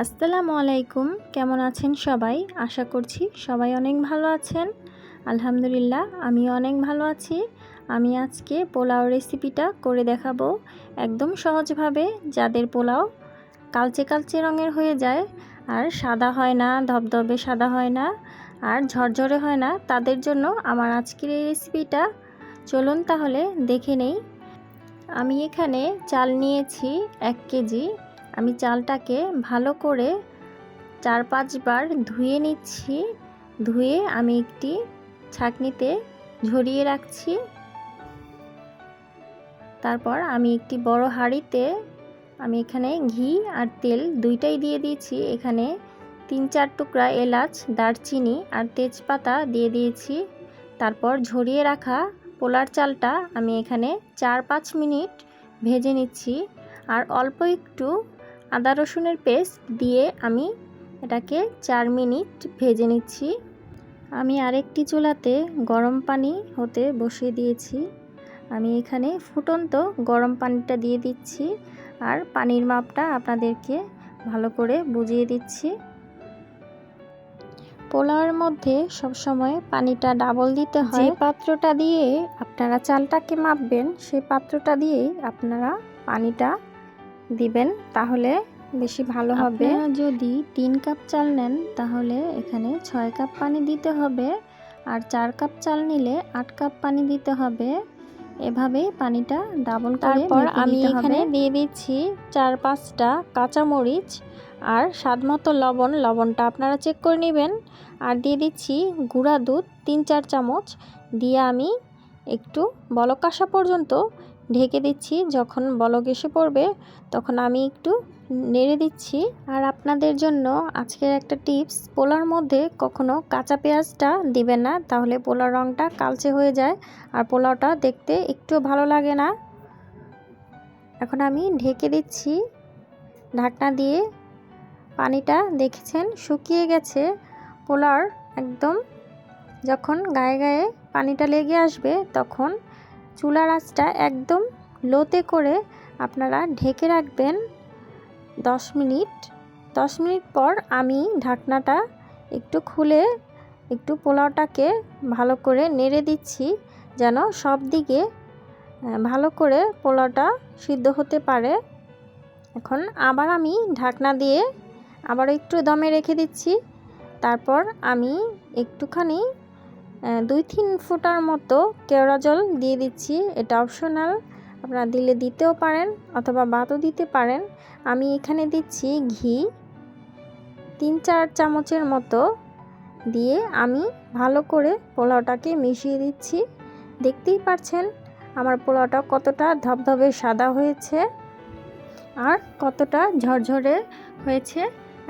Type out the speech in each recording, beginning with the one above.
আসসালামু আলাইকুম। কেমন আছেন সবাই? আশা করছি সবাই অনেক ভালো আছেন। আলহামদুলিল্লাহ আমিও অনেক ভালো আছি। আমি আজকে পোলাও রেসিপিটা করে দেখাবো একদম সহজভাবে। যাদের পোলাও কালচে কালচে রঙের হয়ে যায় আর সাদা হয় না, ধবধবে সাদা হয় না আর ঝরঝরে হয় না, তাদের জন্য আমার আজকের এই রেসিপিটা। চলুন তাহলে দেখে নেই। আমি এখানে চাল নিয়েছি 1 কেজি। আমি চালটাকে ভালো করে 4-5 বার ধুয়ে নিচ্ছি। ধুয়ে আমি একটি ছাঁকনিতে ঝরিয়ে রাখছি। তারপর আমি একটি বড় হাঁড়িতে আমি এখানে ঘি আর তেল দুইটাই দিয়ে দিয়েছি। এখানে 3-4 টুকরা এলাচ, দারচিনি আর তেজপাতা দিয়ে দিয়েছি। তারপর ঝরিয়ে রাখা পোলার চালটা আমি এখানে 4-5 মিনিট ভেজে নিচ্ছি। আর অল্প একটু আদা রসুনের পেস্ট দিয়ে আমি এটাকে 4 মিনিট ভেজে নিচ্ছি। আমি আরেকটি চুলাতে গরম পানি হতে বসিয়ে দিয়েছি। আমি এখানে ফুটন্ত গরম পানিটা দিয়ে দিচ্ছি আর পানির মাপটা আপনাদেরকে ভালো করে বুঝিয়ে দিচ্ছি। পোলাওয়ের মধ্যে সবসময় পানিটা ডাবল দিতে হয়। যে পাত্রটা দিয়ে আপনারা চালটাকে মাপবেন সেই পাত্রটা দিয়েই আপনারা পানিটা দিবেন, তাহলে বেশি ভালো হবে। আপনারা যদি 3 কাপ চাল নেন তাহলে এখানে 6 কাপ পানি দিতে হবে, আর 4 কাপ চাল নিলে 8 কাপ পানি দিতে হবে। এভাবেই পানিটা ডাবল করে তারপর আমি এখানে দিয়ে দিচ্ছি 4-5টা কাঁচামরিচ আর স্বাদমতো লবণ। লবণটা আপনারা চেক করে নেবেন। আর দিয়ে দিচ্ছি গুঁড়া দুধ 3-4 চামচ দিয়ে আমি একটু বলক আসা পর্যন্ত ঢেকে দিচ্ছি। যখন বলক এসে পড়বে তখন আমি একটু নেড়ে দিচ্ছি। আর আপনাদের জন্য আজকের একটা টিপস, পোলার মধ্যে কখনো কাঁচা পেঁয়াজটা দিবেন না, তাহলে পোলার রঙটা কালচে হয়ে যায় আর পোলাওটা দেখতে একটু ভালো লাগে না। এখন আমি ঢেকে দিচ্ছি ঢাকনা দিয়ে। পানিটা দেখেছেন শুকিয়ে গেছে। পোলার একদম যখন গায়ে গায়ে পানিটা লেগে আসবে তখন চুলার আঁচটা একদম লোতে করে আপনারা ঢেকে রাখবেন 10 মিনিট। 10 মিনিট পর আমি ঢাকনাটা একটু খুলে একটু পোলাওটাকে ভালো করে নেড়ে দিচ্ছি যেন সব দিকে ভালো করে পোলাওটা সিদ্ধ হতে পারে। এখন আবার আমি ঢাকনা দিয়ে আবার একটু দমে রেখে দিচ্ছি। তারপর আমি একটুখানি 2-3 ফোঁটার মতো কেওড়া জল দিয়ে দিচ্ছি। এটা অপশনাল, আপনারা দিলে দিতেও পারেন অথবা বাদও দিতে পারেন। আমি এখানে দিচ্ছি ঘি 3-4 চামচের মতো দিয়ে আমি ভালো করে পোলাওটাকে মিশিয়ে দিচ্ছি। দেখতেই পাচ্ছেন আমার পোলাওটা কতটা ধবধবে সাদা হয়েছে আর কতটা ঝরঝরে হয়েছে।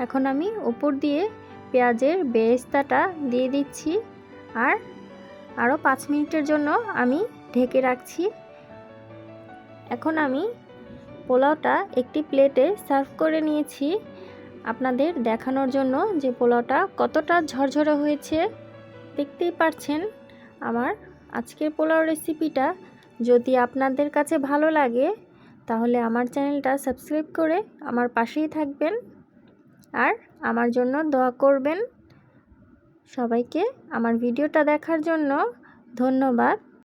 এখন আমি উপর দিয়ে পেঁয়াজের বেরেস্তাটা দিয়ে দিচ্ছি আর আরও 5 মিনিটের জন্য আমি ঢেকে রাখছি। এখন আমি পোলাওটা একটি প্লেটে সার্ভ করে নিয়েছি আপনাদের দেখানোর জন্য যে পোলাওটা কতটা ঝরঝরে হয়েছে। দেখতেই পাচ্ছেন আমার আজকের পোলাও রেসিপিটা। যদি আপনাদের কাছে ভালো লাগে তাহলে আমার চ্যানেলটা সাবস্ক্রাইব করে আমার পাশেই থাকবেন আর আমার জন্য দোয়া করবেন। সবাইকে আমার ভিডিওটা দেখার জন্য ধন্যবাদ।